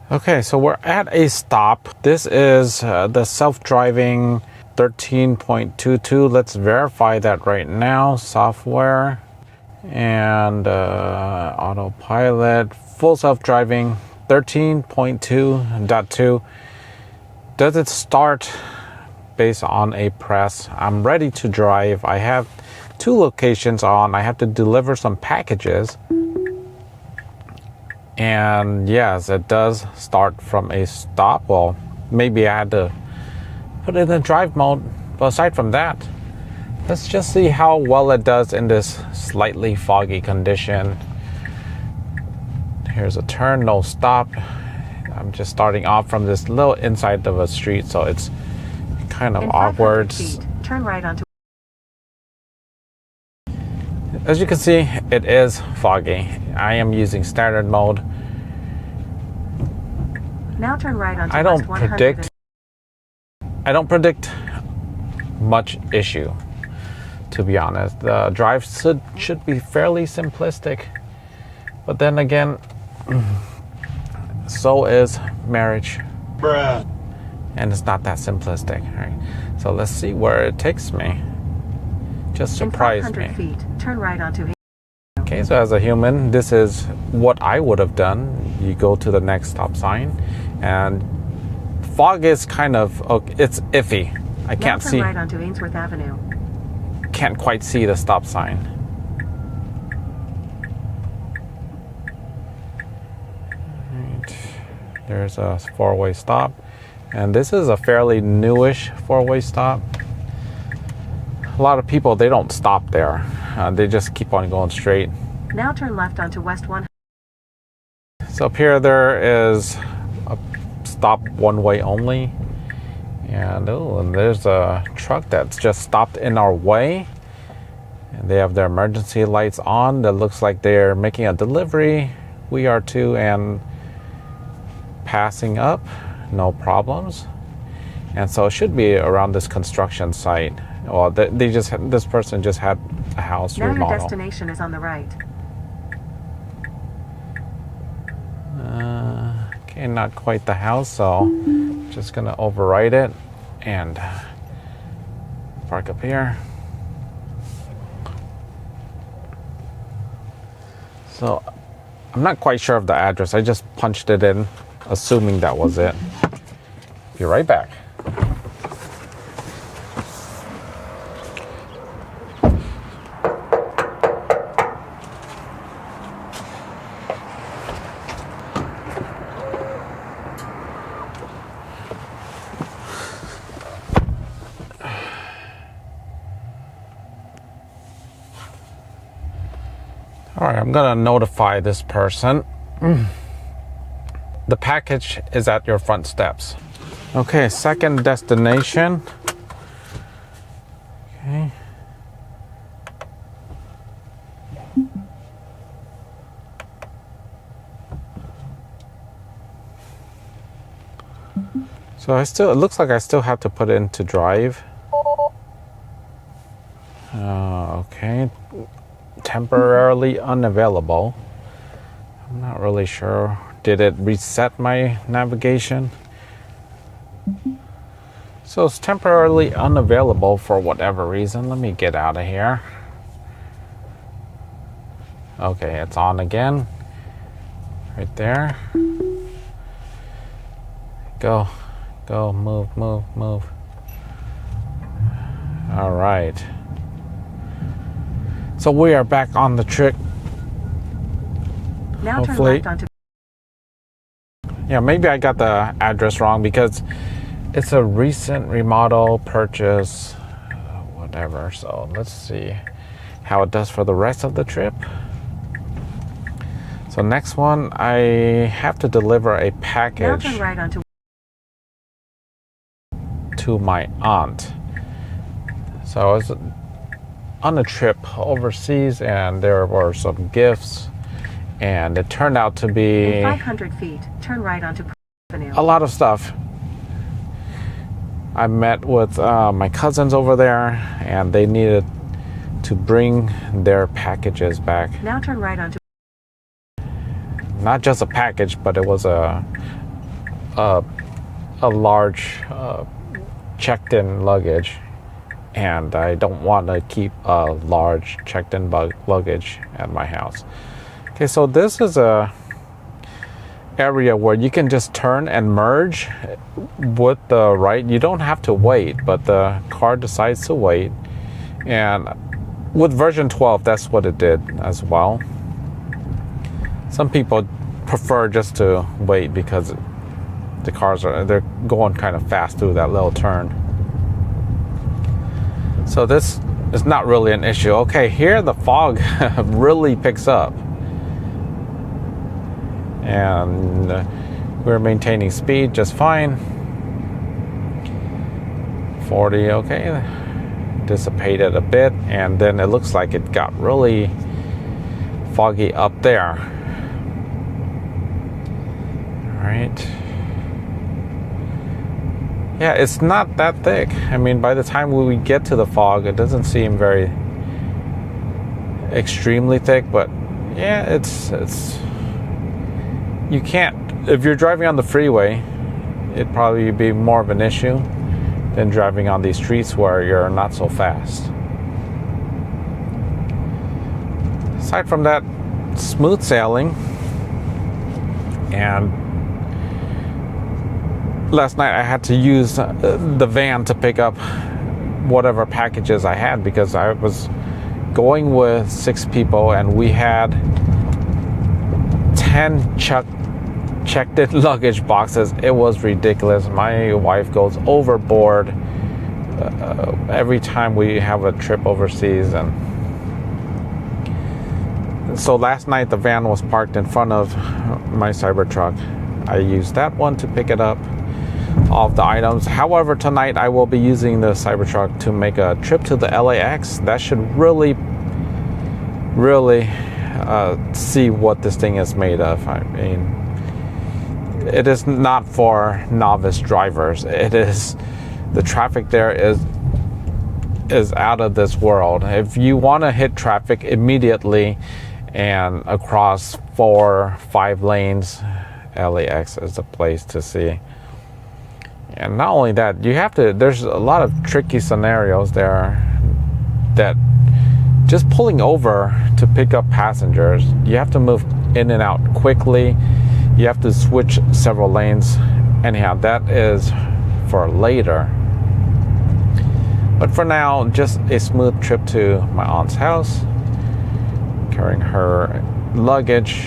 Okay, so we're at a stop. This is the self-driving 13.22. Let's verify that right now. Software and autopilot, full self-driving 13.2.2. Does it start based on a press? I'm ready to drive. I have 2 locations on. I have to deliver some packages. And yes, it does start from a stop. Well, maybe I had to put it in drive mode. But aside from that, let's just see how well it does in this slightly foggy condition. Here's a turn, no stop. I'm just starting off from this little inside of a street, so it's kind of awkward. Turn right onto. As you can see, it is foggy. I am using standard mode. Now turn right onto. I don't predict much issue, to be honest. The drive should be fairly simplistic, but then again, so is marriage. Bruh. And it's not that simplistic. All right, so let's see where it takes me. Just surprise me. 500 feet, turn right onto. Okay, so as a human, this is what I would have done. You go to the next stop sign, and fog is kind of, it's iffy. I can't see. Right onto Ainsworth Avenue. Can't quite see the stop sign. Right. There's a 4-way stop, and this is a fairly newish 4-way stop. A lot of people, they don't stop there. They just keep on going straight. Now turn left onto West 1. So up here, there is a stop 1-way only. And there's a truck that's just stopped in our way. And they have their emergency lights on. That looks like they're making a delivery. We are too, and passing up, no problems. And so it should be around this construction site. Well, this person just had a house remodel. Now your destination is on the right. Okay, not quite the house, so just gonna override it and park up here. So I'm not quite sure of the address. I just punched it in, assuming that was it. Be right back. All right, I'm gonna notify this person. The package is at your front steps. Okay, second destination. Okay. So it looks like I still have to put it into drive. Okay. Temporarily unavailable. I'm not really sure. Did it reset my navigation? So it's temporarily unavailable for whatever reason. Let me get out of here. Okay, it's on again. Right there. Go, move. All right. So we are back on the trip. Now hopefully. turn left onto. Yeah, maybe I got the address wrong because it's a recent remodel purchase, whatever. So let's see how it does for the rest of the trip. So next one, I have to deliver a package now turn right onto. to my aunt. So I was on a trip overseas, and there were some gifts, and it turned out to be 500 feet, turn right onto Avenue. A lot of stuff. I met with my cousins over there, and they needed to bring their packages back. Now turn right onto. Not just a package, but it was a a large checked-in luggage, and I don't want to keep a large checked-in luggage at my house. Okay, so this is a area where you can just turn and merge with the right. You don't have to wait, but the car decides to wait. And with version 12, that's what it did as well. Some people prefer just to wait because the cars they're going kind of fast through that little turn. So this is not really an issue. Okay, here the fog really picks up. And we're maintaining speed just fine. 40, okay. Dissipated a bit, and then it looks like it got really foggy up there. All right. Yeah, it's not that thick. I mean, by the time we get to the fog, it doesn't seem very extremely thick, but yeah, it's you can't, if you're driving on the freeway, it'd probably be more of an issue than driving on these streets where you're not so fast. Aside from that, smooth sailing. And last night I had to use the van to pick up whatever packages I had because I was going with 6 people and we had 10 checked-in luggage boxes. It was ridiculous. My wife goes overboard every time we have a trip overseas, and so last night the van was parked in front of my Cybertruck. I used that one to pick it up, all of the items. However, tonight I will be using the Cybertruck to make a trip to the LAX. That should really see what this thing is made of. I mean, it is not for novice drivers. It is, the traffic there is out of this world. If you want to hit traffic immediately and across 4-5 lanes, LAX is the place to see. And not only that, there's a lot of tricky scenarios there that just pulling over to pick up passengers, you have to move in and out quickly. You have to switch several lanes. Anyhow, that is for later. But for now, just a smooth trip to my aunt's house, carrying her luggage,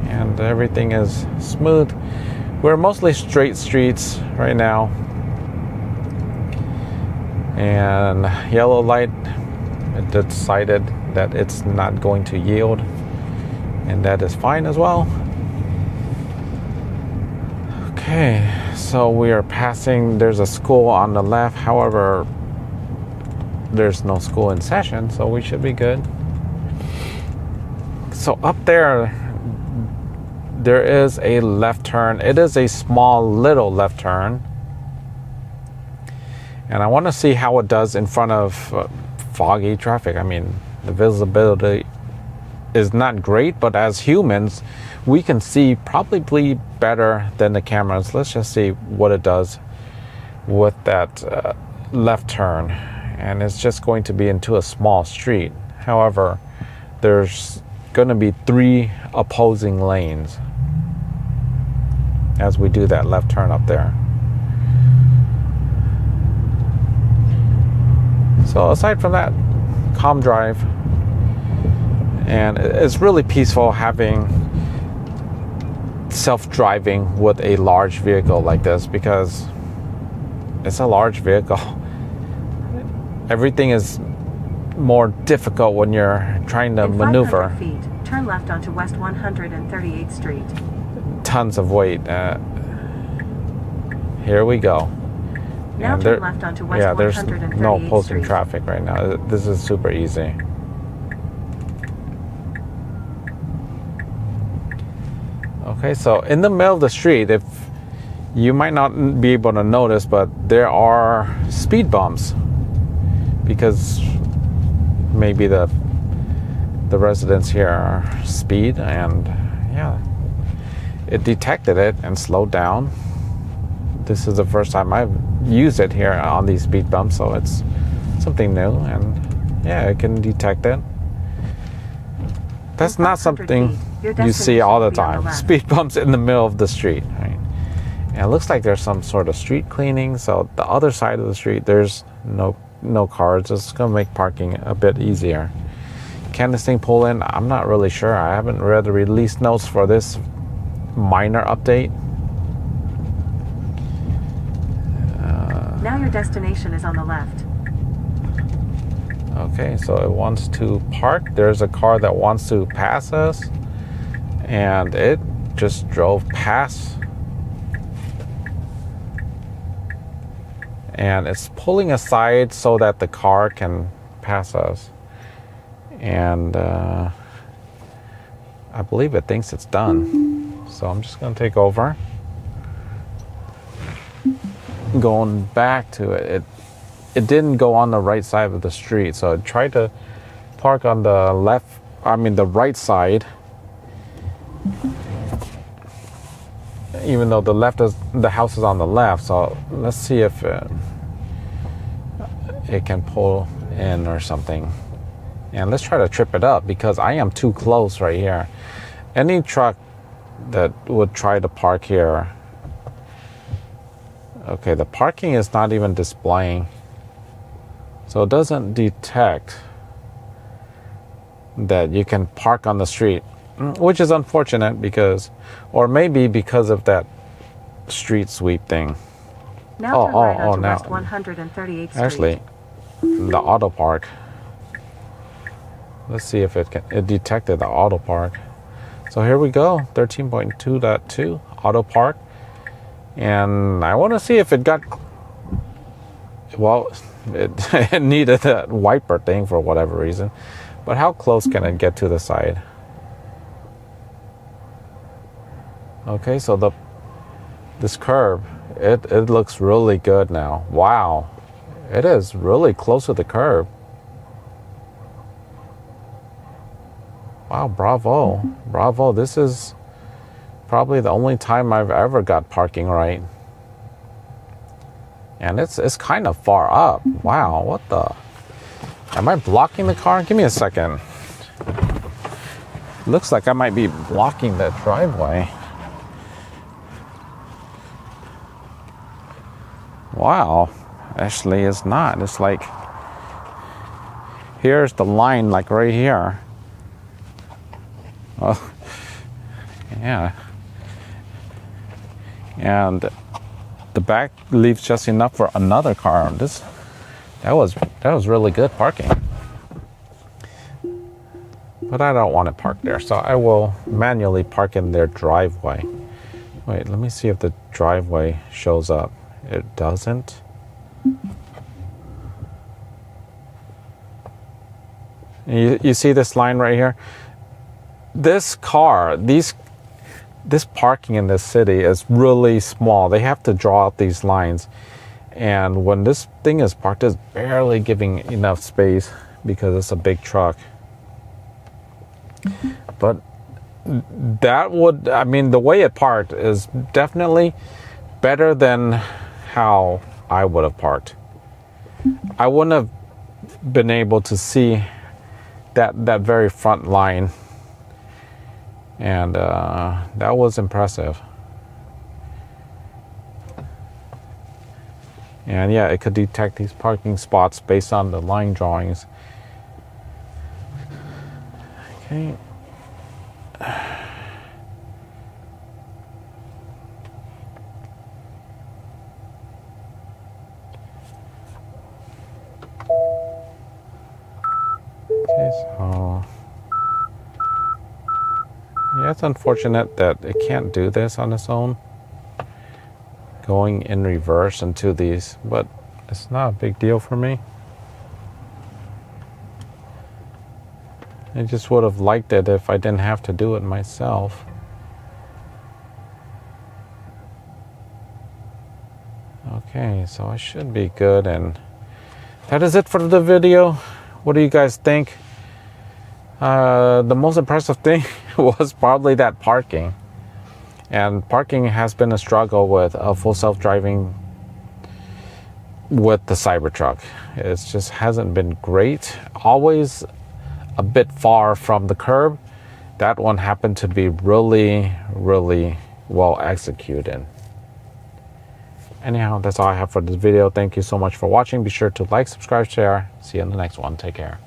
and everything is smooth. We're mostly straight streets right now. And yellow light, it decided that it's not going to yield, and that is fine as well. Okay, so we are passing, there's a school on the left. However, there's no school in session, so we should be good. So up there is a left turn. It is a small little left turn. And I want to see how it does in front of foggy traffic. I mean, the visibility is not great, but as humans, we can see probably better than the cameras. Let's just see what it does with that left turn. And it's just going to be into a small street. However, there's going to be 3 opposing lanes as we do that left turn up there. So aside from that, calm drive. And it's really peaceful having self-driving with a large vehicle like this because it's a large vehicle. Everything is more difficult when you're trying to maneuver. 500 feet, turn left onto West 138th Street. Tons of weight. Here we go. Now turn left onto West 138th Street. There's no opposing traffic right now. This is super easy. Okay, so in the middle of the street, if you might not be able to notice, but there are speed bumps because maybe the residents here are speed, and yeah, it detected it and slowed down. this is the first time I've used it here on these speed bumps, so it's something new, and yeah, it can detect it. That's not something you see all the time. Speed bumps in the middle of the street, right? And it looks like there's some sort of street cleaning, so the other side of the street, there's no cars. It's gonna make parking a bit easier. Can this thing pull in? I'm not really sure. I haven't read the release notes for this minor update. Now your destination is on the left. Okay, so it wants to park. There's a car that wants to pass us, and it just drove past. And it's pulling aside so that the car can pass us. And I believe it thinks it's done. So I'm just going to take over. Going back to it. It didn't go on the right side of the street, so it tried to park on the the right side. Even though the house is on the left, so let's see if it can pull in or something. And let's try to trip it up, because I am too close right here. Any truck that would try to park here. Okay, the parking is not even displaying. So it doesn't detect that you can park on the street, which is unfortunate, because, or maybe because of that street sweep thing. Now turn right onto West 138th Street. Actually, the auto park. Let's see if it detected the auto park. So here we go, 13.2.2 auto park. And I want to see if it got, well, it needed that wiper thing for whatever reason. But how close can it get to the side? Okay, so this curb, it looks really good now. Wow, it is really close to the curb. Wow, bravo. This is probably the only time I've ever got parking right. And it's kind of far up. Wow, what the? Am I blocking the car? Give me a second. Looks like I might be blocking the driveway. Wow, actually it's not. It's like, here's the line, like right here. Oh, yeah. And the back leaves just enough for another car. That was really good parking. But I don't want to park there, so I will manually park in their driveway. Wait, let me see if the driveway shows up. It doesn't. You see this line right here? This car, this parking in this city is really small. They have to draw out these lines. And when this thing is parked, it's barely giving enough space because it's a big truck. But the way it parked is definitely better than how I would have parked. I wouldn't have been able to see that very front line. And that was impressive. And yeah, it could detect these parking spots based on the line drawings. Okay. Okay, so yeah, it's unfortunate that it can't do this on its own, going in reverse into these, but it's not a big deal for me. I just would have liked it if I didn't have to do it myself. Okay, so I should be good, and that is it for the video. What do you guys think? The most impressive thing was probably that parking. And parking has been a struggle with a full self-driving with the Cybertruck. It just hasn't been great. Always a bit far from the curb. That one happened to be really, really well executed. Anyhow, that's all I have for this video. Thank you so much for watching. Be sure to like, subscribe, share. See you in the next one. Take care.